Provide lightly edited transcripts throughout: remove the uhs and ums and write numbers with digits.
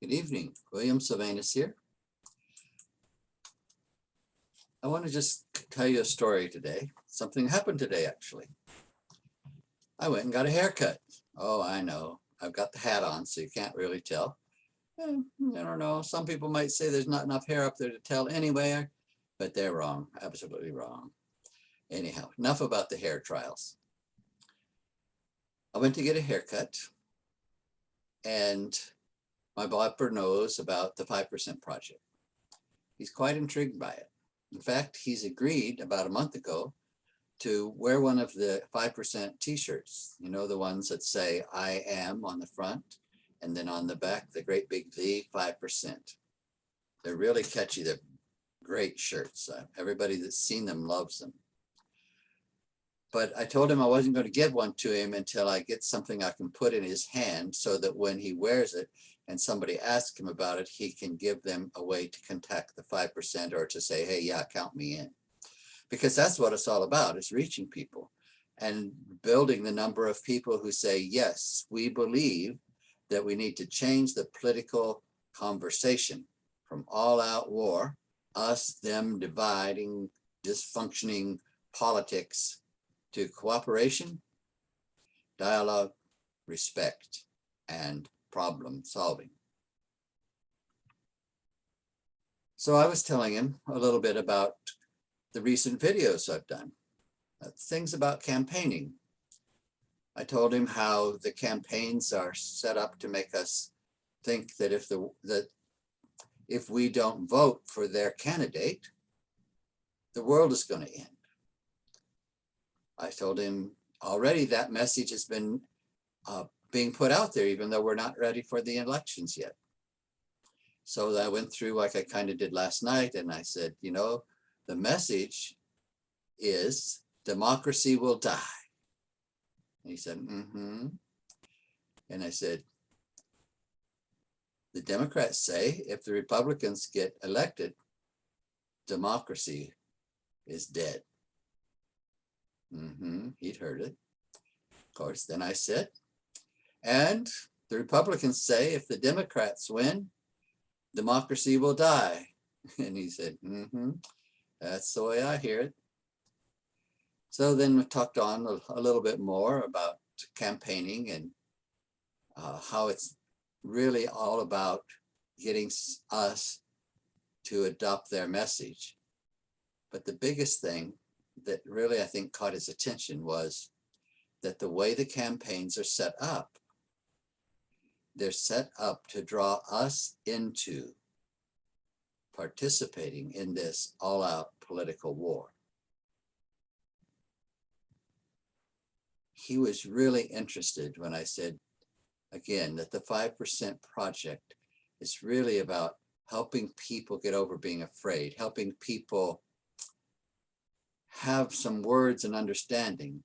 Good evening, William Sylvanus here. I want to just tell you a story today. Something happened today, actually. I went and got a haircut. Oh, I know. I've got the hat on, so you can't really tell. I don't know. Some people might say there's not enough hair up there to tell anyway, but they're wrong. Absolutely wrong. Anyhow, enough about the hair trials. I went to get a haircut, and my barber knows about the 5% project. He's quite intrigued by it. In fact, he's agreed about a month ago to wear one of the 5% t-shirts, you know, the ones that say I am on the front, and then on the back, the great big V, 5%. They're really catchy. They're great shirts. Everybody that's seen them loves them. But I told him I wasn't going to give one to him until I get something I can put in his hand so that when he wears it and somebody asks him about it, he can give them a way to contact the 5% or to say, hey, yeah, count me in. Because that's what it's all about, is reaching people and building the number of people who say, yes, we believe that we need to change the political conversation from all-out war, us, them, dividing, dysfunctioning politics, to cooperation, dialogue, respect, and problem solving. So I was telling him a little bit about the recent videos I've done, things about campaigning. I told him how the campaigns are set up to make us think that if we don't vote for their candidate, the world is going to end. I told him already that message has been being put out there, even though we're not ready for the elections yet. So I went through like I kind of did last night, and I said, you know, the message is democracy will die. And he said, mm-hmm. And I said, the Democrats say if the Republicans get elected, democracy is dead. He'd heard it. Of course, then I said, and the Republicans say if the Democrats win, democracy will die. And he said, that's the way I hear it. So then we talked on a little bit more about campaigning and how it's really all about getting us to adopt their message. But the biggest thing that really I think caught his attention was that the way the campaigns are set up, they're set up to draw us into participating in this all-out political war. He was really interested when I said, again, that the 5% project is really about helping people get over being afraid, helping people have some words and understanding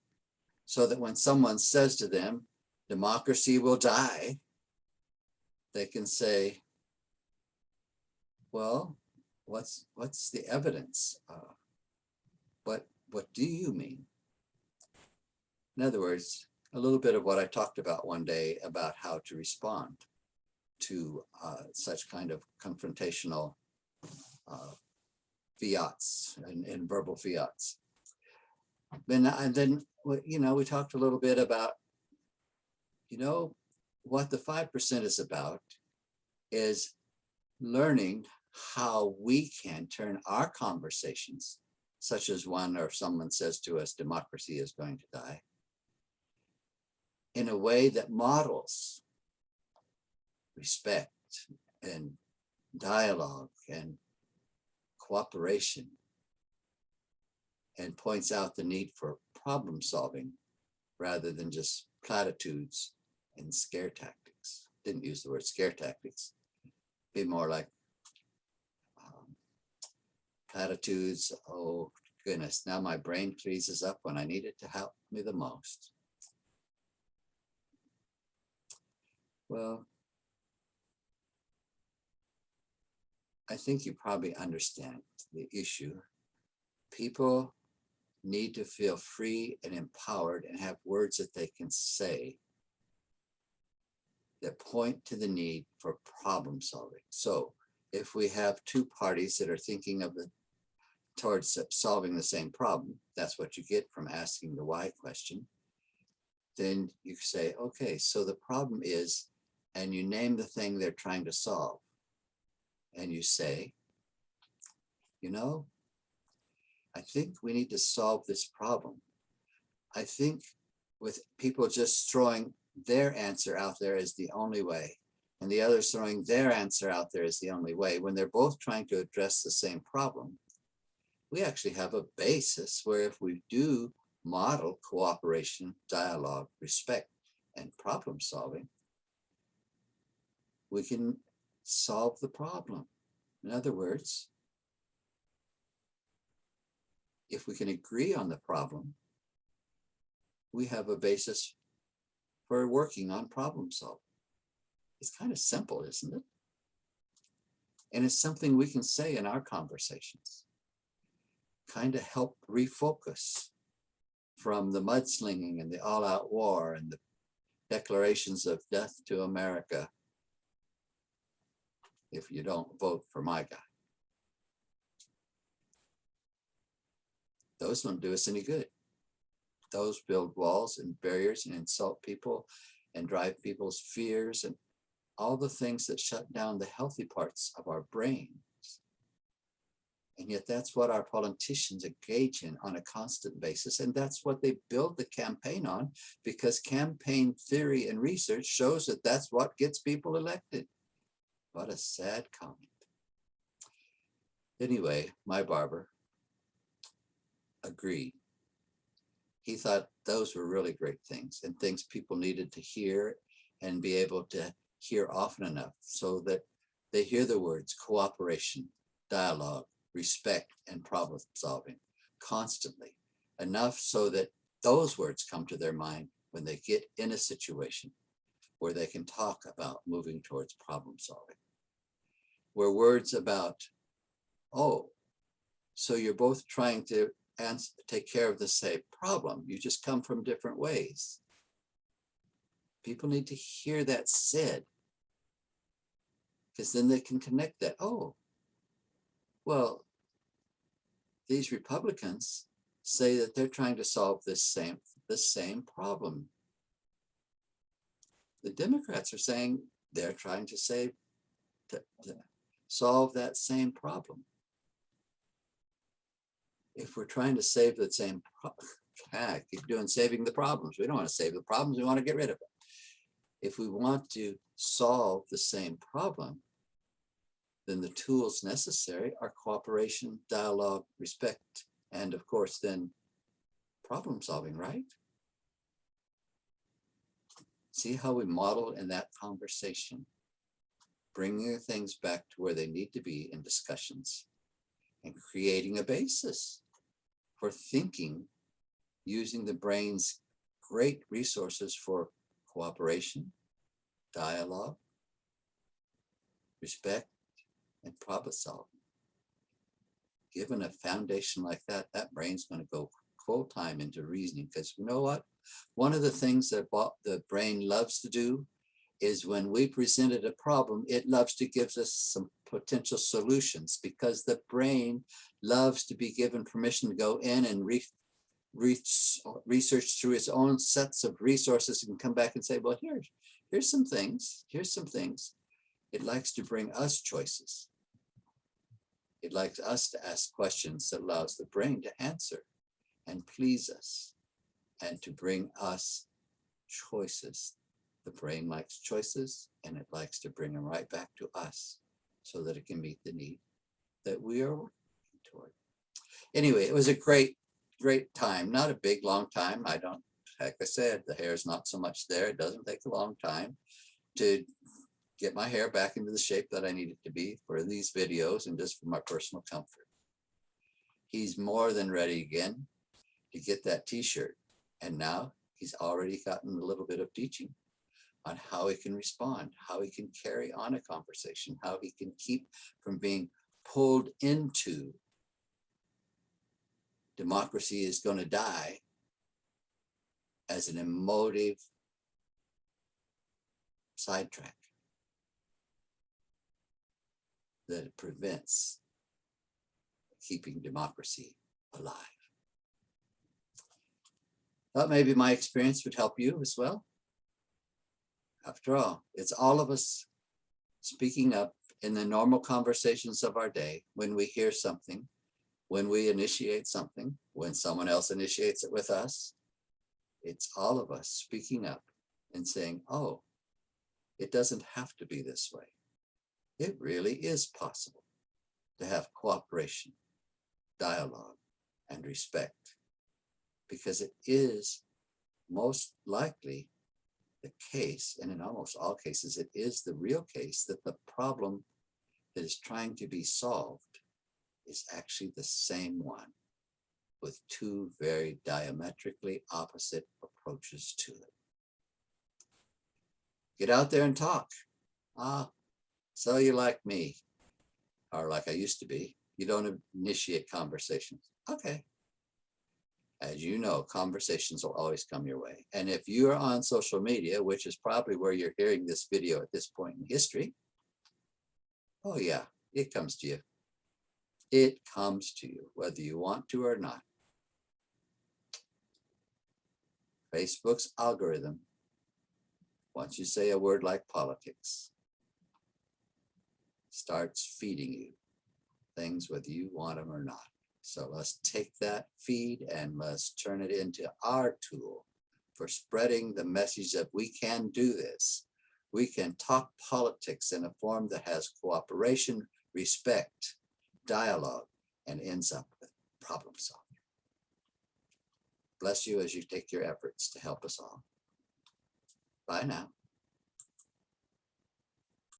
so that when someone says to them, democracy will die, they can say, well, what's the evidence? What do you mean? In other words, a little bit of what I talked about one day about how to respond to such kind of confrontational fiats and verbal fiats. And then, you know, we talked a little bit about, you know, what the 5% is about is learning how we can turn our conversations, such as one or someone says to us, democracy is going to die, in a way that models respect and dialogue and cooperation and points out the need for problem solving rather than just platitudes and scare tactics. Didn't use the word scare tactics. Be more like platitudes. Oh goodness, now my brain freezes up when I need it to help me the most. Well, I think you probably understand the issue. People need to feel free and empowered and have words that they can say that point to the need for problem solving. So if we have two parties that are thinking of towards solving the same problem, that's what you get from asking the why question. Then you say, okay, so the problem is, and you name the thing they're trying to solve. And you say, you know, I think we need to solve this problem. I think with people just throwing their answer out there as the only way, and the others throwing their answer out there as the only way, when they're both trying to address the same problem, we actually have a basis where if we do model cooperation, dialogue, respect, and problem solving, we can solve the problem. In other words, if we can agree on the problem, we have a basis for working on problem solving. It's kind of simple, isn't it? And it's something we can say in our conversations, kind of help refocus from the mudslinging and the all-out war and the declarations of death to America if you don't vote for my guy. Those don't do us any good. Those build walls and barriers and insult people and drive people's fears and all the things that shut down the healthy parts of our brains. And yet that's what our politicians engage in on a constant basis. And that's what they build the campaign on, because campaign theory and research shows that that's what gets people elected. What a sad comment. Anyway, my barber agreed. He thought those were really great things and things people needed to hear and be able to hear often enough so that they hear the words cooperation, dialogue, respect, and problem solving constantly, enough so that those words come to their mind when they get in a situation where they can talk about moving towards problem solving. Where words about, oh, so you're both trying to take care of the same problem, you just come from different ways. People need to hear that said, because then they can connect that. Oh, well, these Republicans say that they're trying to solve the same problem. The Democrats are saying they're trying to solve that same problem. If we're trying to save the same keep doing saving the problems. We don't want to save the problems, we want to get rid of them. If we want to solve the same problem, then the tools necessary are cooperation, dialogue, respect, and of course then problem solving, right? See how we model in that conversation, bringing things back to where they need to be in discussions and creating a basis for thinking using the brain's great resources for cooperation, dialogue, respect, and problem solving. Given a foundation like that, that brain's going to go full time into reasoning, because you know what? One of the things that the brain loves to do is when we presented a problem, it loves to give us some potential solutions, because the brain loves to be given permission to go in and research through its own sets of resources and come back and say, well, here's some things. It likes to bring us choices. It likes us to ask questions that allows the brain to answer and please us and to bring us choices. The brain likes choices, and it likes to bring them right back to us so that it can meet the need that we are working toward. Anyway, it was a great time. Not a big, long time. Like I said, the hair is not so much there. It doesn't take a long time to get my hair back into the shape that I need it to be for these videos and just for my personal comfort. He's more than ready again to get that t-shirt. And now he's already gotten a little bit of teaching on how he can respond, how he can carry on a conversation, how he can keep from being pulled into democracy is going to die as an emotive sidetrack that prevents keeping democracy alive. Thought maybe my experience would help you as well. After all, it's all of us speaking up in the normal conversations of our day when we hear something, when we initiate something, when someone else initiates it with us. It's all of us speaking up and saying, oh, it doesn't have to be this way. It really is possible to have cooperation, dialogue, and respect, because it is most likely the case, and in almost all cases, it is the real case, that the problem that is trying to be solved is actually the same one, with two very diametrically opposite approaches to it. Get out there and talk. So you're like me, or like I used to be. You don't initiate conversations. Okay. As you know, conversations will always come your way. And if you are on social media, which is probably where you're hearing this video at this point in history, oh yeah, it comes to you. It comes to you, whether you want to or not. Facebook's algorithm, once you say a word like politics, starts feeding you things whether you want them or not. So let's take that feed and let's turn it into our tool for spreading the message that we can do this. We can talk politics in a form that has cooperation, respect, dialogue, and ends up with problem solving. Bless you as you take your efforts to help us all. Bye now.